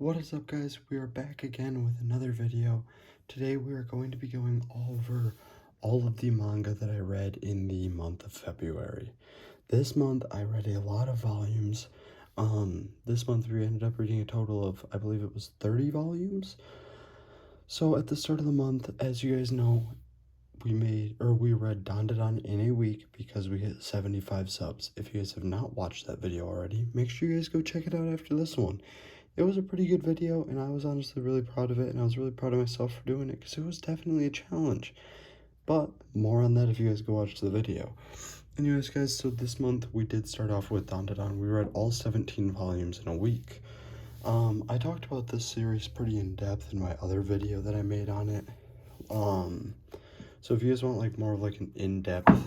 What is up, guys? We are back again with another video. Today we are going to be going over all of the manga that I read in the month of February. This month I read a lot of volumes. This month we ended up reading a total of, I believe it was 30 volumes. So at the start of the month, as you guys know, we read Dandadan in a week because we hit 75 subs. If you guys have not watched that video already, make sure you guys go check it out after this one. It was a pretty good video, and I was honestly really proud of it, and I was really proud of myself for doing it, because it was definitely a challenge. But more on that if you guys go watch the video. Anyways, guys, so this month we did start off with Dandadan. We read all 17 volumes in a week. I talked about this series pretty in depth in my other video that I made on it. So if you guys want like more of like an in-depth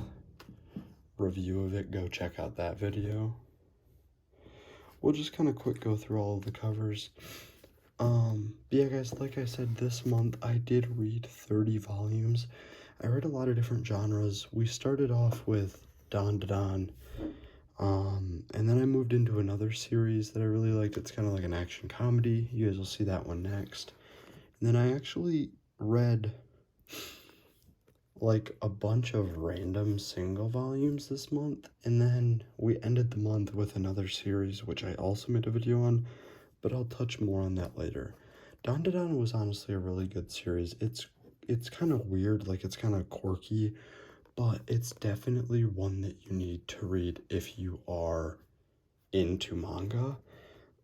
review of it, go check out that video. We'll just kind of quick go through all of the covers. Yeah, guys, like I said, this month I did read 30 volumes. I read a lot of different genres. We started off with Dandadan, and then I moved into another series that I really liked. It's kind of like an action comedy. You guys will see that one next. And then I actually read like a bunch of random single volumes this month, and then we ended the month with another series which I also made a video on, but I'll touch more on that later. Dandadan was honestly a really good series. It's kind of weird, like it's kind of quirky, but it's definitely one that you need to read if you are into manga.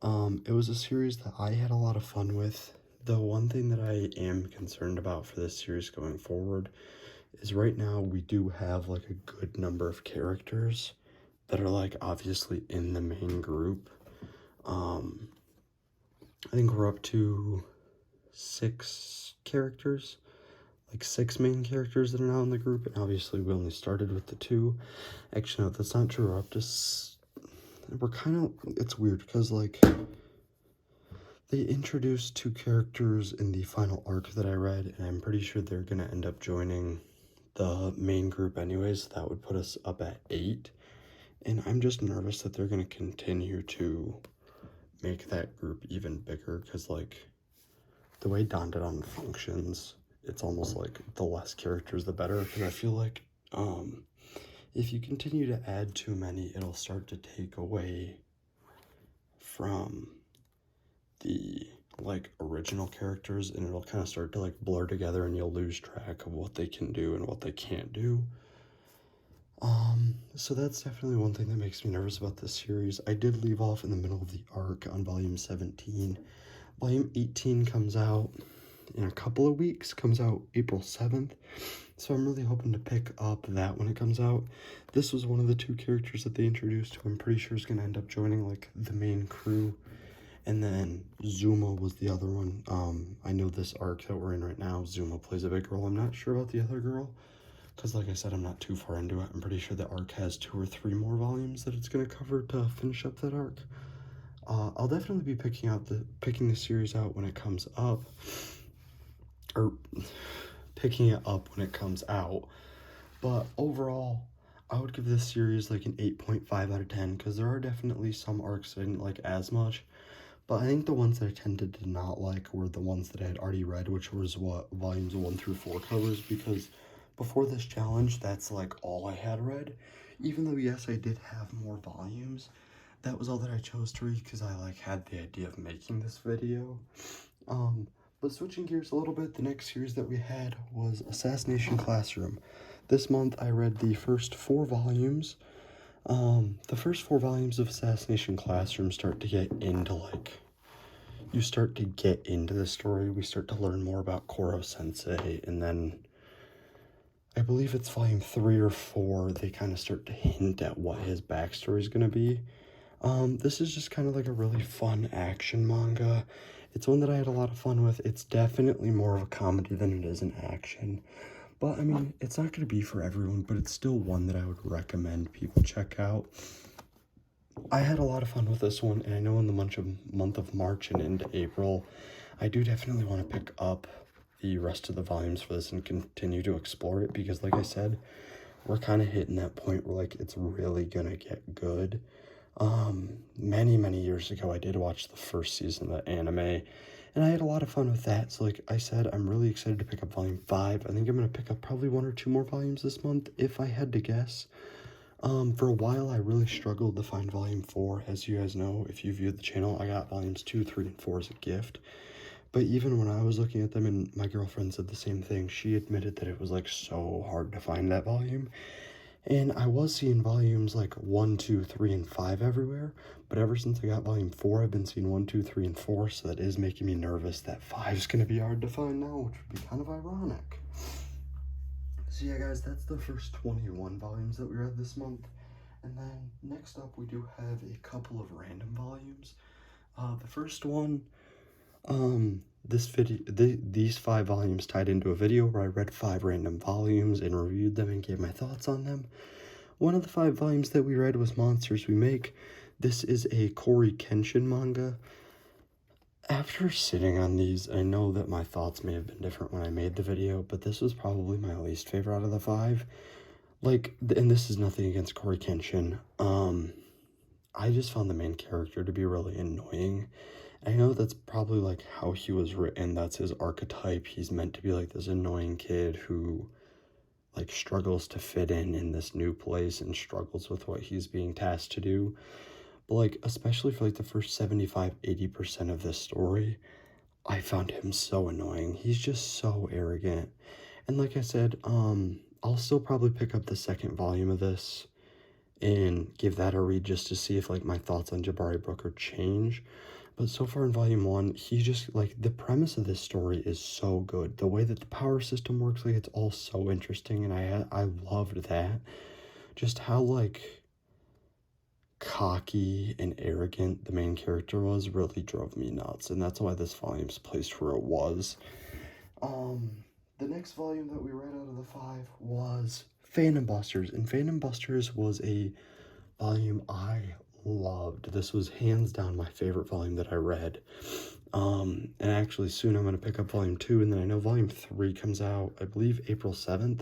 It was a series that I had a lot of fun with. The one thing that I am concerned about for this series going forward is right now we do have like a good number of characters that are like obviously in the main group. I think we're up to 6 characters, like 6 main characters that are now in the group, and obviously we only started with the 2. Actually, no, that's not true. We're up to we're kind of, it's weird because like they introduced 2 characters in the final arc that I read, and I'm pretty sure they're gonna end up joining the main group anyways. That would put us up at 8, and I'm just nervous that they're going to continue to make that group even bigger, because like the way Dandadan functions, it's almost like the less characters the better, because I feel like if you continue to add too many, it'll start to take away from the like original characters, and it'll kind of start to like blur together, and you'll lose track of what they can do and what they can't do. So that's definitely one thing that makes me nervous about this series. I did leave off in the middle of the arc on volume 17. Volume 18 comes out in a couple of weeks, comes out April 7th. So I'm really hoping to pick up that when it comes out. This was one of the 2 characters that they introduced who I'm pretty sure is going to end up joining like the main crew. And then Zuma was the other one. I know this arc that we're in right now, Zuma plays a big role. I'm not sure about the other girl, because like I said, I'm not too far into it. I'm pretty sure the arc has 2 or 3 more volumes that it's going to cover to finish up that arc. I'll definitely be picking the series out when it comes up, or picking it up when it comes out. But overall, I would give this series like an 8.5 out of 10, because there are definitely some arcs I didn't like as much. But I think the ones that I tended to not like were the ones that I had already read, which was what volumes 1 through 4 covers, because before this challenge, that's like all I had read. Even though, yes, I did have more volumes, that was all that I chose to read because I like had the idea of making this video. But switching gears a little bit, the next series that we had was Assassination Classroom. This month I read the first 4 volumes. The first 4 volumes of Assassination Classroom start to get into like, you start to get into the story. We start to learn more about Koro Sensei, and then I believe it's volume 3 or 4, they kind of start to hint at what his backstory is going to be. This is just kind of like a really fun action manga. It's one that I had a lot of fun with. It's definitely more of a comedy than it is an action. But, I mean, it's not going to be for everyone, but it's still one that I would recommend people check out. I had a lot of fun with this one, and I know in the month of March and into April, I do definitely want to pick up the rest of the volumes for this and continue to explore it, because like I said, we're kind of hitting that point where like it's really gonna get good. Many years ago, I did watch the first season of the anime, and I had a lot of fun with that. So, like I said, I'm really excited to pick up volume 5. I think I'm going to pick up probably 1 or 2 more volumes this month, if I had to guess. For a while, I really struggled to find volume 4. As you guys know, if you viewed the channel, I got volumes 2, 3, and 4 as a gift. But even when I was looking at them, and my girlfriend said the same thing, she admitted that it was like so hard to find that volume. And I was seeing volumes like 1, 2, 3, and 5 everywhere, but ever since I got volume 4, I've been seeing 1, 2, 3, and 4, so that is making me nervous that 5 is going to be hard to find now, which would be kind of ironic. So yeah, guys, that's the first 21 volumes that we read this month. And then next up, we do have a couple of random volumes. The first one, these 5 volumes tied into a video where I read 5 random volumes and reviewed them and gave my thoughts on them. One of the 5 volumes that we read was Monsters We Make. This is a Cory Kenshin manga. After sitting on these, I know that my thoughts may have been different when I made the video, but this was probably my least favorite out of the 5. Like, and this is nothing against Cory Kenshin. I just found the main character to be really annoying. I know that's probably like how he was written. That's his archetype. He's meant to be like this annoying kid who like struggles to fit in this new place and struggles with what he's being tasked to do. But like, especially for like the first 75-80% of this story, I found him so annoying. He's just so arrogant. And like I said, I'll still probably pick up the second volume of this and give that a read just to see if like my thoughts on Jabari Brooker change. But so far in volume 1, he just like the premise of this story is so good. The way that the power system works, like it's all so interesting, and I loved that. Just how like cocky and arrogant the main character was really drove me nuts, and that's why this volume's placed where it was. The next volume that we read out of the 5 was Phantom Busters, and Phantom Busters was a volume I loved. This was hands down my favorite volume that I read. And actually soon I'm going to pick up volume 2, and then I know volume 3 comes out, I believe April 7th,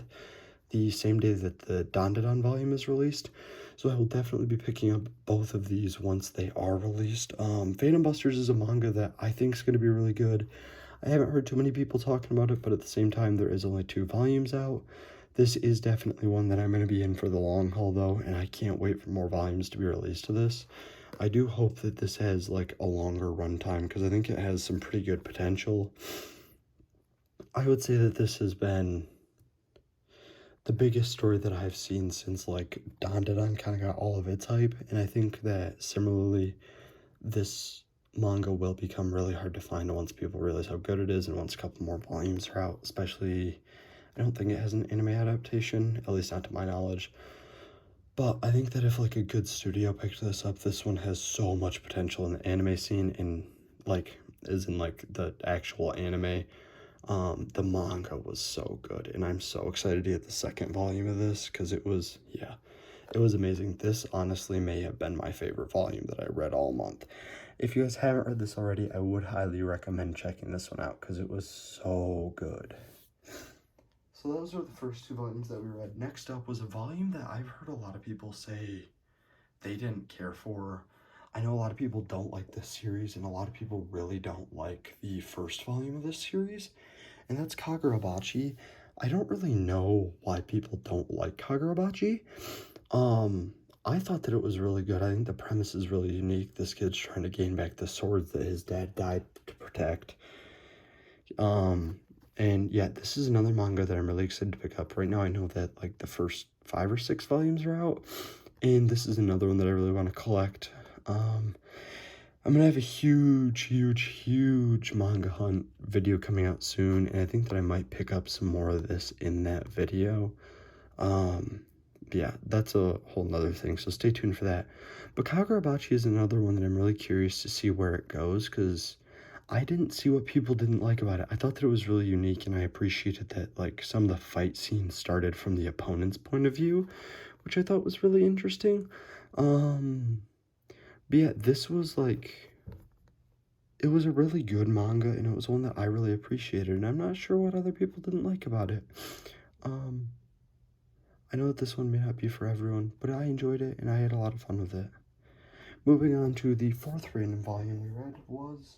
the same day that the Dandadan volume is released. So I will definitely be picking up both of these once they are released. Phantom Busters is a manga that I think is going to be really good. I haven't heard too many people talking about it, but at the same time, there is only 2 volumes out. This is definitely one that I'm going to be in for the long haul, though, and I can't wait for more volumes to be released to this. I do hope that this has, like, a longer runtime, because I think it has some pretty good potential. I would say that this has been the biggest story that I've seen since, like, Dandadan kind of got all of its hype, and I think that, similarly, this manga will become really hard to find once people realize how good it is and once a couple more volumes are out. Especially, I don't think it has an anime adaptation, at least not to my knowledge. But I think that if like a good studio picked this up, this one has so much potential in the anime scene, and like is in like the actual anime. The manga was so good, and I'm so excited to get the second volume of this, because it was amazing. This honestly may have been my favorite volume that I read all month. If you guys haven't read this already, I would highly recommend checking this one out, because it was so good. So those are the first 2 volumes that we read. Next up was a volume that I've heard a lot of people say they didn't care for. I know a lot of people don't like this series, and a lot of people really don't like the first volume of this series, and that's Kagurabachi. I don't really know why people don't like Kagurabachi. I thought that it was really good. I think the premise is really unique. This kid's trying to gain back the swords that his dad died to protect. And yeah, this is another manga that I'm really excited to pick up. Right now, I know that like the first 5 or 6 volumes are out, and this is another one that I really want to collect. I'm gonna have a huge manga hunt video coming out soon, and I think that I might pick up some more of this in that video. Yeah, that's a whole nother thing, so stay tuned for that. But Kagurabachi is another one that I'm really curious to see where it goes, because I didn't see what people didn't like about it. I thought that it was really unique, and I appreciated that like some of the fight scenes started from the opponent's point of view, which I thought was really interesting. But yeah, this was like, it was a really good manga, and it was one that I really appreciated, and I'm not sure what other people didn't like about it. I know that this one may not be for everyone, but I enjoyed it, and I had a lot of fun with it. Moving on to the fourth random volume we read was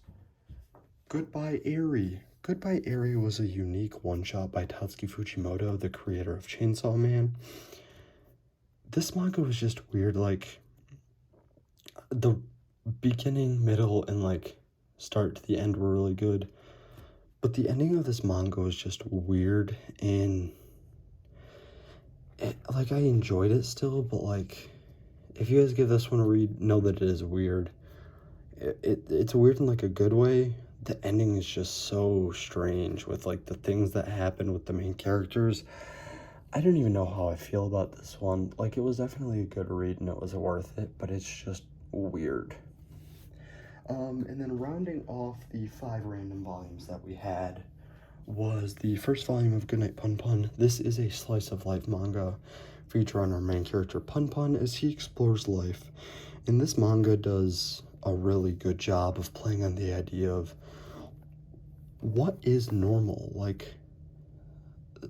Goodbye Eri. Goodbye Eri was a unique one-shot by Tatsuki Fujimoto, the creator of Chainsaw Man. This manga was just weird, like, the beginning, middle, and, like, start to the end were really good. But the ending of this manga was just weird, and, I enjoyed it still, but, like, if you guys give this one a read, know that it is weird. It's weird in, like, a good way. The ending is just so strange with, like, the things that happen with the main characters. I don't even know how I feel about this one. Like, it was definitely a good read and it was worth it, but it's just weird. And then rounding off the 5 random volumes that we had was the first volume of Goodnight Pun Pun. This is a slice of life manga featuring our main character Pun Pun as he explores life. And this manga does a really good job of playing on the idea of what is normal. Like,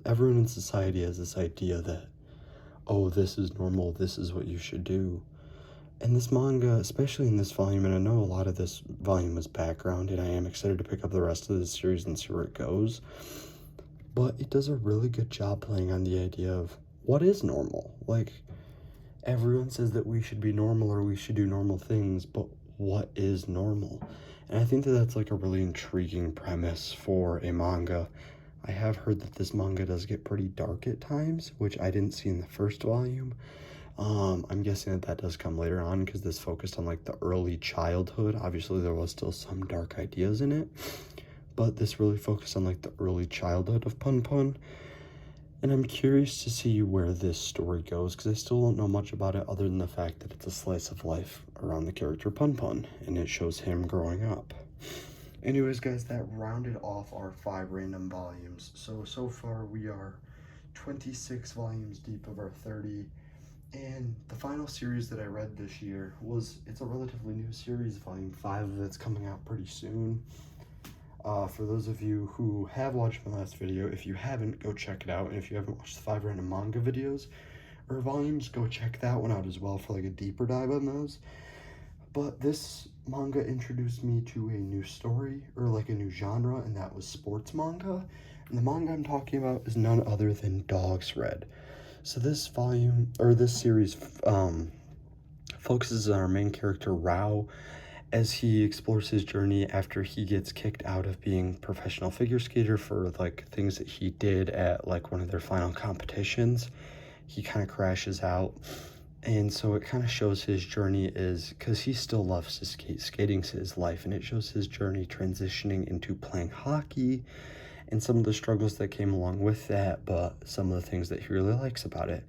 everyone in society has this idea that, oh, this is normal, this is what you should do. And this manga, especially in this volume, and I know a lot of this volume is background, and I am excited to pick up the rest of this series and see where it goes, but it does a really good job playing on the idea of what is normal. Like, everyone says that we should be normal or we should do normal things, but what is normal? And I think that that's, like, a really intriguing premise for a manga. I have heard that this manga does get pretty dark at times, which I didn't see in the first volume. I'm guessing that does come later on because this focused on, like, the early childhood. Obviously, there was still some dark ideas in it, but this really focused on, like, the early childhood of Pun Pun. And I'm curious to see where this story goes because I still don't know much about it other than the fact that it's a slice of life around the character Pun Pun, and it shows him growing up. Anyways, guys, that rounded off our 5 random volumes. So far we are 26 volumes deep of our 30. And the final series that I read this year it's a relatively new series, volume 5 of it's coming out pretty soon. For those of you who have watched my last video, if you haven't, go check it out. And if you haven't watched the 5 random manga videos or volumes, go check that one out as well for, like, a deeper dive on those. But this manga introduced me to a new story, or, like, a new genre, and that was sports manga. And the manga I'm talking about is none other than Dog's Thread. So this series focuses on our main character, Rao, as he explores his journey after he gets kicked out of being professional figure skater for, like, things that he did at, like, one of their final competitions. He kind of crashes out. And so it kind of shows his journey is, because he still loves to skate, skating's his life, and it shows his journey transitioning into playing hockey and some of the struggles that came along with that, but some of the things that he really likes about it.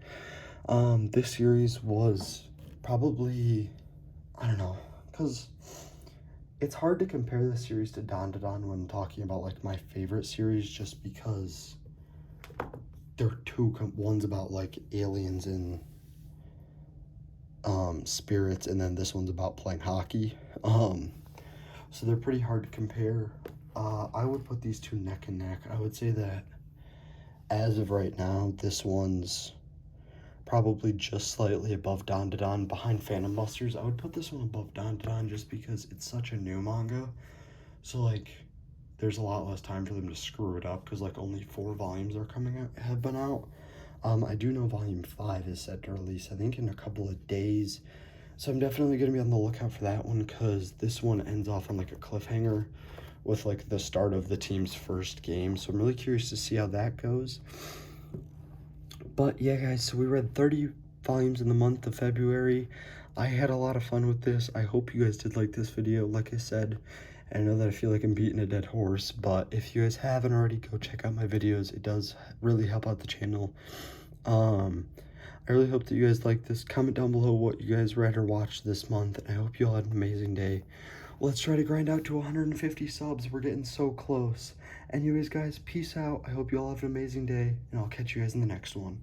This series was probably, I don't know, because it's hard to compare this series to Dandadan when talking about, like, my favorite series, just because they're one's about, like, aliens and spirits, and then this one's about playing hockey. So they're pretty hard to compare. I would put these two neck and neck. I would say that as of right now, this one's probably just slightly above Dandadan, behind Phantom Busters. I would put this one above Dandadan just because it's such a new manga. So, like, there's a lot less time for them to screw it up because, like, only 4 volumes have been out. I do know volume 5 is set to release, I think, in a couple of days. So I'm definitely going to be on the lookout for that one because this one ends off on, like, a cliffhanger with, like, the start of the team's first game. So I'm really curious to see how that goes. But yeah, guys, so we read 30 volumes in the month of February. I had a lot of fun with this. I hope you guys did like this video. Like I said, I know that I feel like I'm beating a dead horse, but if you guys haven't already, go check out my videos. It does really help out the channel. I really hope that you guys like this. Comment down below what you guys read or watched this month, and I hope you all had an amazing day. Let's try to grind out to 150 subs. We're getting so close. Anyways, guys, peace out. I hope you all have an amazing day, and I'll catch you guys in the next one.